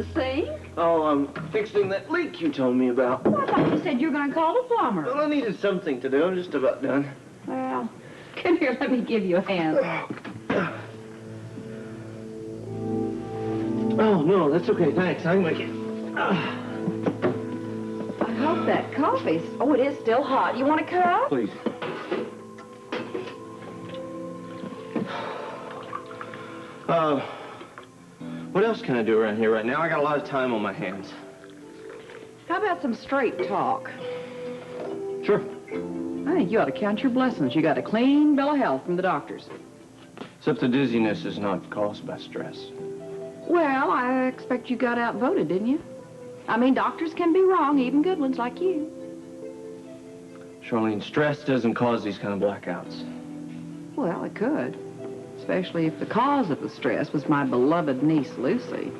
the sink? Oh, I'm fixing that leak you told me about. Well, I thought you said you were going to call the plumber. Well, I needed something to do. I'm just about done. Well, come here, let me give you a hand. Oh, no, that's okay. Thanks. I can make it. I hope that coffee's... Oh, it is still hot. You want a cup? Please. What else can I do around here right now? I got a lot of time on my hands. How about some straight talk? Sure. I think you ought to count your blessings. You got a clean bill of health from the doctors. Except the dizziness is not caused by stress. Well, I expect you got outvoted, didn't you? I mean, doctors can be wrong, even good ones like you. Charlene, stress doesn't cause these kind of blackouts. Well, it could. Especially if the cause of the stress was my beloved niece, Lucy.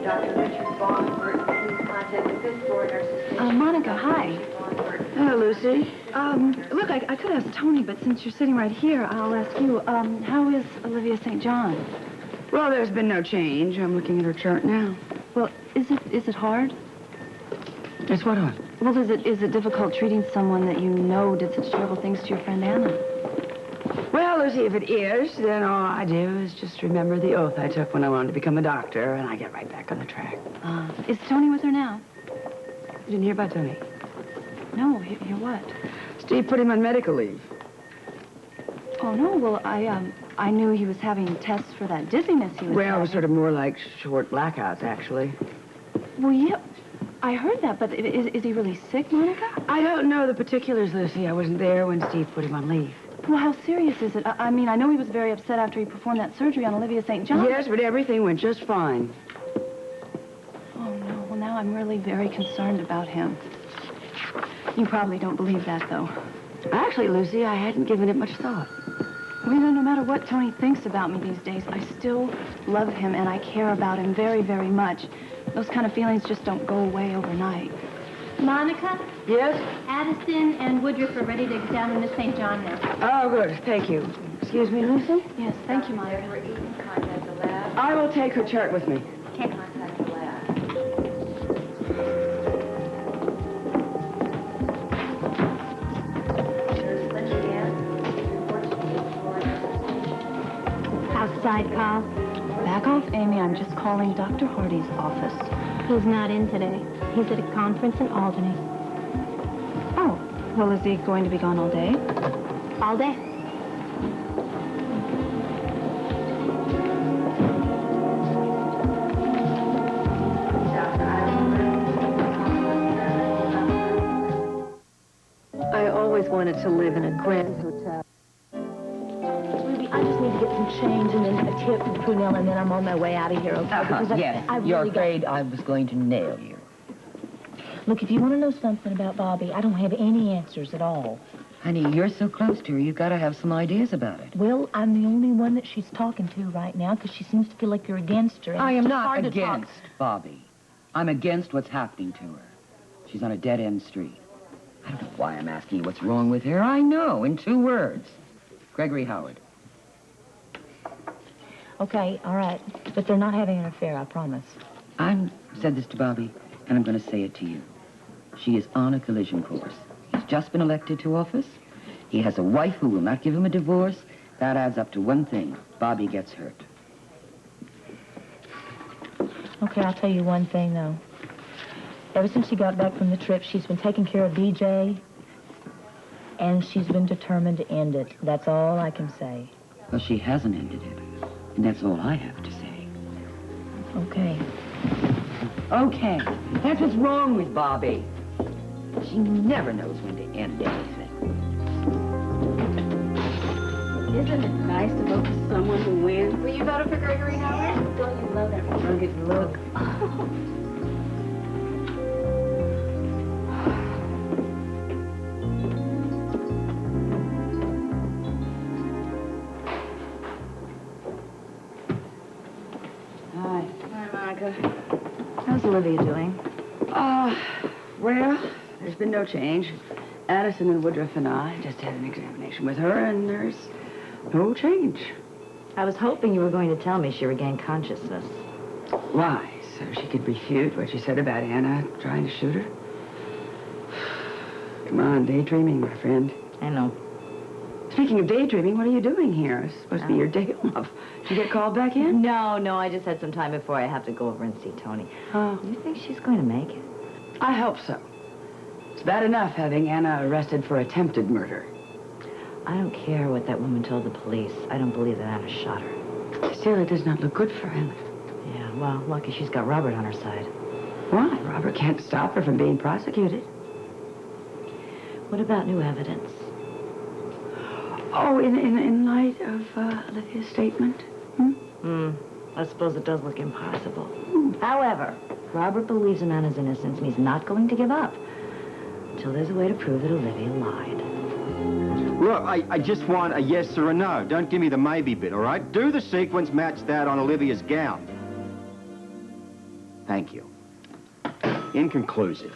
Dr. Richard Bondford, please contact the fifth floor nurses. Monica, hi. Hello, Lucy. Look, I could ask Tony, but since you're sitting right here, I'll ask you, how is Olivia St. John? Well, there's been no change. I'm looking at her chart now. Well, is it hard? It's what hard? Well, is it difficult treating someone that you know did such terrible things to your friend Anna? Well, Lucy, if it is, then all I do is just remember the oath I took when I wanted to become a doctor, and I get right back on the track. Is Tony with her now? You didn't hear about Tony? No, hear what? Steve put him on medical leave. Oh, no, well, I knew he was having tests for that dizziness he was Well, it having. was sort of more like short blackouts, actually. Well, yeah, I heard that, but is he really sick, Monica? I don't know the particulars, Lucy. I wasn't there when Steve put him on leave. Well, how serious is it? I mean, I know he was very upset after he performed that surgery on Olivia St. John. Yes, but everything went just fine. Oh, no. Well, now I'm really very concerned about him. You probably don't believe that, though. Actually, Lucy, I hadn't given it much thought. Well, you know, no matter what Tony thinks about me these days, I still love him and I care about him very, very much. Those kind of feelings just don't go away overnight. Monica? Yes? Addison and Woodruff are ready to examine Miss St. John now. Oh, good. Thank you. Excuse me, Lucy? Yes, thank you, Monica. Edward Eaton, contact the lab. I will take her chart with me. Okay. Contact the lab. Nurse Lindsay Ann, report to the fifth floor nurses. Outside call. Back off, Amy. I'm just calling Dr. Hardy's office. He's not in today. He's at a conference in Albany. Oh, well, is he going to be gone all day? All day. I always wanted to live in a grand hotel. Ruby, I just need to get some change and then a tip from Prunell, and then I'm on my way out of here, okay? Because Yes, I you're really afraid I was going to nail you. Look, if you want to know something about Bobby, I don't have any answers at all. Honey, you're so close to her, you've got to have some ideas about it. Well, I'm the only one that she's talking to right now because she seems to feel like you're against her. and I it's am just not hard to talk. against Bobby. I'm against what's happening to her. She's on a dead-end street. I don't know why I'm asking you what's wrong with her. I know, in 2 words. Gregory Howard. Okay, all right. But they're not having an affair, I promise. I said this to Bobby, and I'm going to say it to you. She is on a collision course. He's just been elected to office. He has a wife who will not give him a divorce. That adds up to one thing. Bobby gets hurt. Okay, I'll tell you one thing, though. Ever since she got back from the trip, she's been taking care of BJ, and she's been determined to end it. That's all I can say. Well, she hasn't ended it, and that's all I have to say. Okay. Okay, that's what's wrong with Bobby. She never knows when to end anything. Isn't it nice to vote for someone who wins? Will you vote for Gregory Howard? Don't you love that rugged look? Hi. Hi, Monica. How's Olivia doing? Well, there's been no change. Addison and Woodruff and I just had an examination with her, and there's No change. I was hoping you were going to tell me she regained consciousness. Why? So she could refute what you said about Anna trying to shoot her? Come on, daydreaming, my friend. I know. Speaking of daydreaming, what are you doing here? It's supposed to be your day off. Did you get called back in? No, I just had some time before I have to go over and see Tony. Oh, You think she's going to make it? I hope so. It's bad enough having Anna arrested for attempted murder. I don't care what that woman told the police. I don't believe that Anna shot her. Still, it does not look good for Anna. Yeah, well, lucky she's got Robert on her side. Why? Robert can't stop her from being prosecuted. What about new evidence? Oh, in light of Olivia's statement? I suppose it does look impossible. However, Robert believes in Anna's innocence, and he's not going to give up until there's a way to prove that Olivia lied. Look, I just want a yes or a no. Don't give me the maybe bit, all right? Do the sequence match that on Olivia's gown? Thank you. Inconclusive.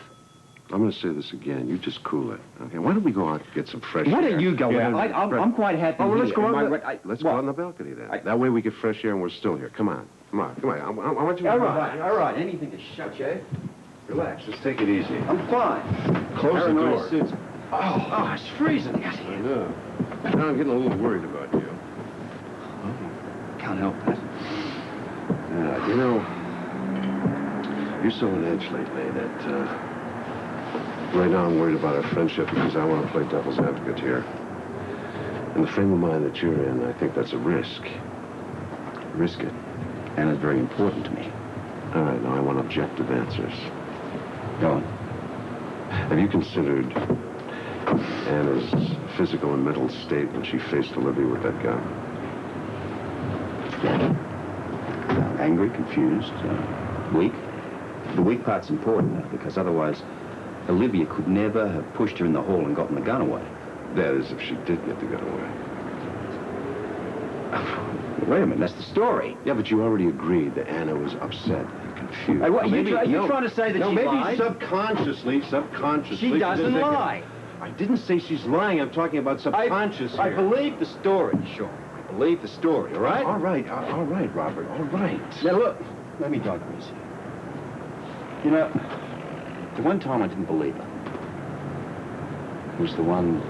I'm going to say this again. You just cool it. Okay, why don't we go out and get some fresh air? Why don't you go out? I'm quite happy Oh, well, let's here. go Am I out. right? Let's go out on the balcony then. That way we get fresh air and we're still here. Come on. Come on. Come on. I want you to... All right. Anything to shut you. Relax. Just take it easy. I'm fine. Close the Paranoia door. suits- Oh, it's freezing. I know. Now I'm getting a little worried about you. Can't help that. You know, you're so on edge lately that, right now I'm worried about our friendship because I want to play devil's advocate here. In the frame of mind that you're in, I think that's a risk. Risk it. Anna's very important to me. All right, now I want objective answers. Go on. Have you considered Anna's physical and mental state when she faced Olivia with that gun? Angry, confused, weak. The weak part's important, though, because otherwise Olivia could never have pushed her in the hall and gotten the gun away. That is, if she did get the gun away. Wait a minute, that's the story. Yeah, but you already agreed that Anna was upset and confused. Hey, what, Now, are you trying to say that no, she maybe lied? subconsciously. She doesn't lie. I didn't say she's lying. I'm talking about subconscious I here. believe the story, Sean. I believe the story, all right? All right, Robert, all right. Now, look, let me digress here. You know, the one time I didn't believe her was the one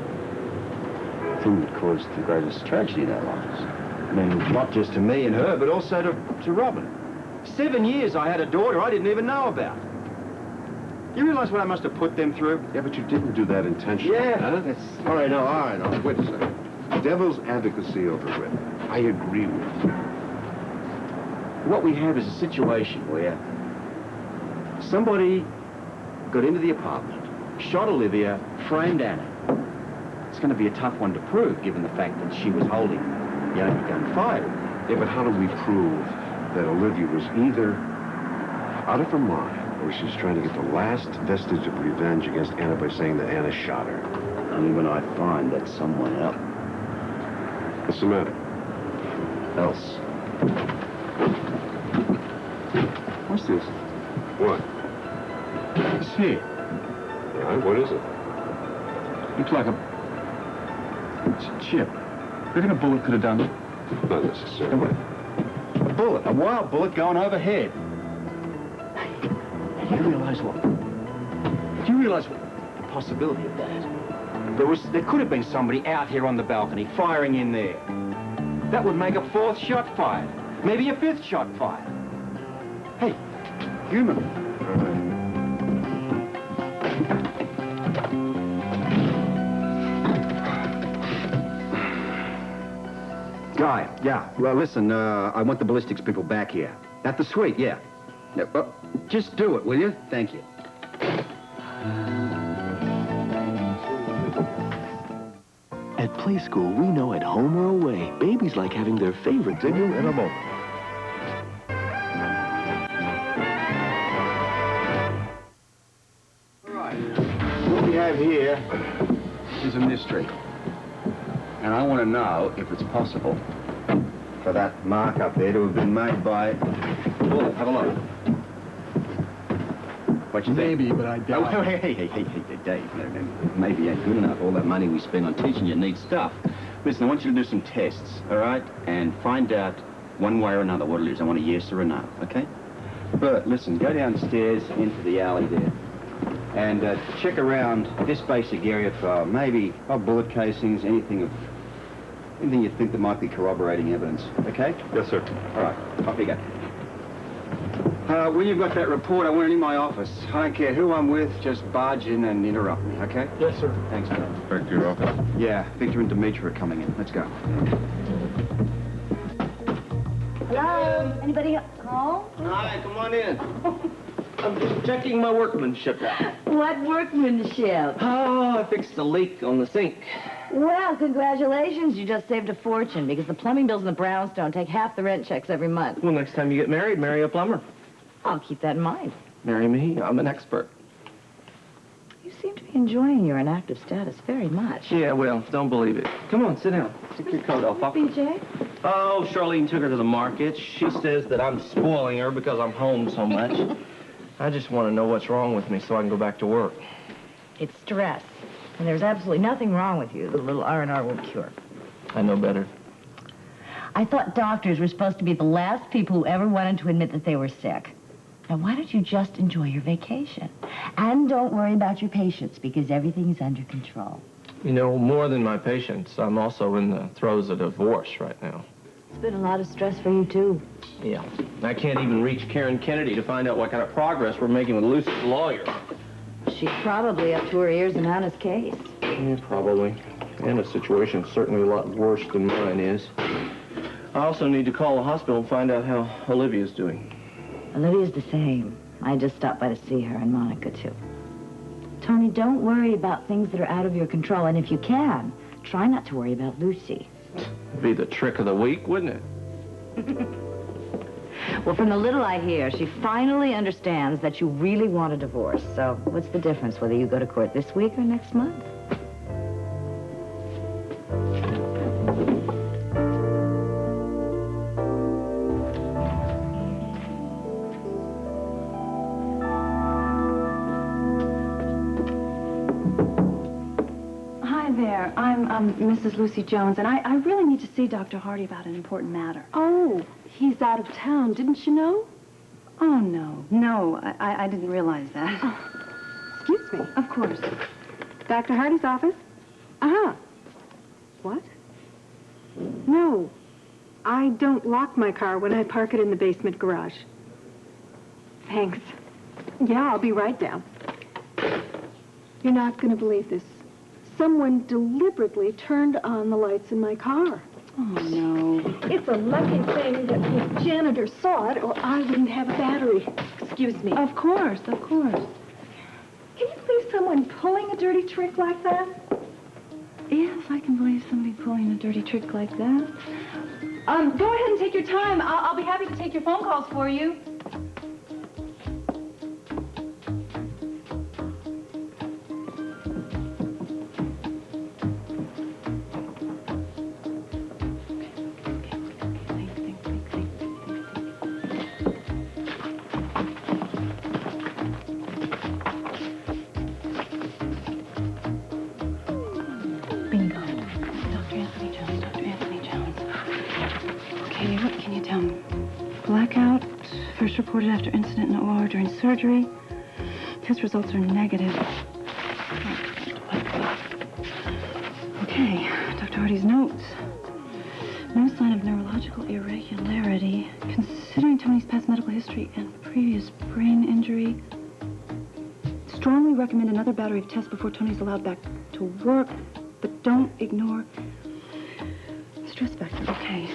thing that caused the greatest tragedy in our lives. I mean, not just to me and her, but also to Robin. 7 years I had a daughter I didn't even know about. You realize what I must have put them through? Yeah, but you didn't do that intentionally. Yeah, huh? that's... All right, now, wait a second. Devil's advocacy over with. I agree with you. What we have is a situation where somebody got into the apartment, shot Olivia, framed Anna. It's going to be a tough one to prove, given the fact that she was holding the only gun fired. Yeah, but how do we prove that Olivia was either out of her mind or she's trying to get the last vestige of revenge against Anna by saying that Anna shot her? Only when I find that someone else. What's the matter? Else. What's this? What? It's here. All right, what is it? Looks like it's a chip. You think a bullet could have done it? Not necessarily. A bullet, a wild bullet going overhead. Do you realize what? Do you realize what the possibility of that? There could have been somebody out here on the balcony firing in there. That would make a fourth shot fired. Maybe a fifth shot fired. Hey, human. All right. Guy, yeah. Well, listen, I want the ballistics people back here. At the suite, yeah. Well, just do it, will you? Thank you. At Play School, we know at home or away, babies like having their favorite dinner in a moment. All right. What we have here is a mystery. And I want to know if it's possible for that mark up there to have been made by... Well, have a look. What you think? Maybe, but I doubt Oh, hey, Dave. No, maybe ain't good enough. All that money we spend on teaching you neat stuff. Listen, I want you to do some tests, all right? And find out one way or another what it is. I want a yes or a no, okay? But listen, go downstairs into the alley there and check around this basic area for maybe bullet casings, anything you think that might be corroborating evidence, okay? Yes, sir. All right, off you go. When you've got that report, I want it in my office. I don't care who I'm with, just barge in and interrupt me, okay? Yes, sir. Thanks, man. Back to your office. Yeah, Victor and Dimitri are coming in. Let's go. Hello? Anybody home? Hi, come on in. I'm just checking my workmanship out. What workmanship? Oh, I fixed a leak on the sink. Well, congratulations. You just saved a fortune because the plumbing bills in the brownstone take half the rent checks every month. Well, next time you get married, marry a plumber. I'll keep that in mind. Marry me. I'm an expert. You seem to be enjoying your inactive status very much. Yeah, well, don't believe it. Come on, sit down. Stick your coat off. BJ? Oh, Charlene took her to the market. She says that I'm spoiling her because I'm home so much. I just want to know what's wrong with me so I can go back to work. It's stress. And there's absolutely nothing wrong with you. The little R&R will cure. I know better. I thought doctors were supposed to be the last people who ever wanted to admit that they were sick. Now, why don't you just enjoy your vacation? And don't worry about your patients, because everything's under control. You know, more than my patients, I'm also in the throes of divorce right now. It's been a lot of stress for you, too. Yeah. I can't even reach Karen Kennedy to find out what kind of progress we're making with Lucy's lawyer. She's probably up to her ears in Anna's case. Yeah, probably. Anna's situation's certainly a lot worse than mine is. I also need to call the hospital and find out how Olivia's doing. Olivia's the same. I just stopped by to see her, and Monica, too. Tony, don't worry about things that are out of your control, and if you can, try not to worry about Lucy. It'd be the trick of the week, wouldn't it? Well, from the little I hear, she finally understands that you really want a divorce. So what's the difference whether you go to court this week or next month? Hi there. I'm Mrs. Lucy Jones, and I really need to see Dr. Hardy about an important matter. Oh, he's out of town. Didn't you know? Oh, no, I didn't realize that. Oh, excuse me. Of course. Dr. Hardy's office? Uh-huh. What? No, I don't lock my car when I park it in the basement garage. Thanks. Yeah, I'll be right down. You're not going to believe this. Someone deliberately turned on the lights in my car. Oh, no. It's a lucky thing that the janitor saw it, or I wouldn't have a battery. Excuse me. Of course. Can you believe someone pulling a dirty trick like that? Yes, I can believe somebody pulling a dirty trick like that. Go ahead and take your time. I'll be happy to take your phone calls for you. Bingo. Dr. Anthony Jones. Okay, what can you tell me? Blackout, first reported after incident in OR during surgery. Test results are negative. Okay, Dr. Hardy's notes. No sign of neurological irregularity. Considering Tony's past medical history and previous brain injury, strongly recommend another battery of tests before Tony's allowed back to work, but don't ignore stress factor. Okay.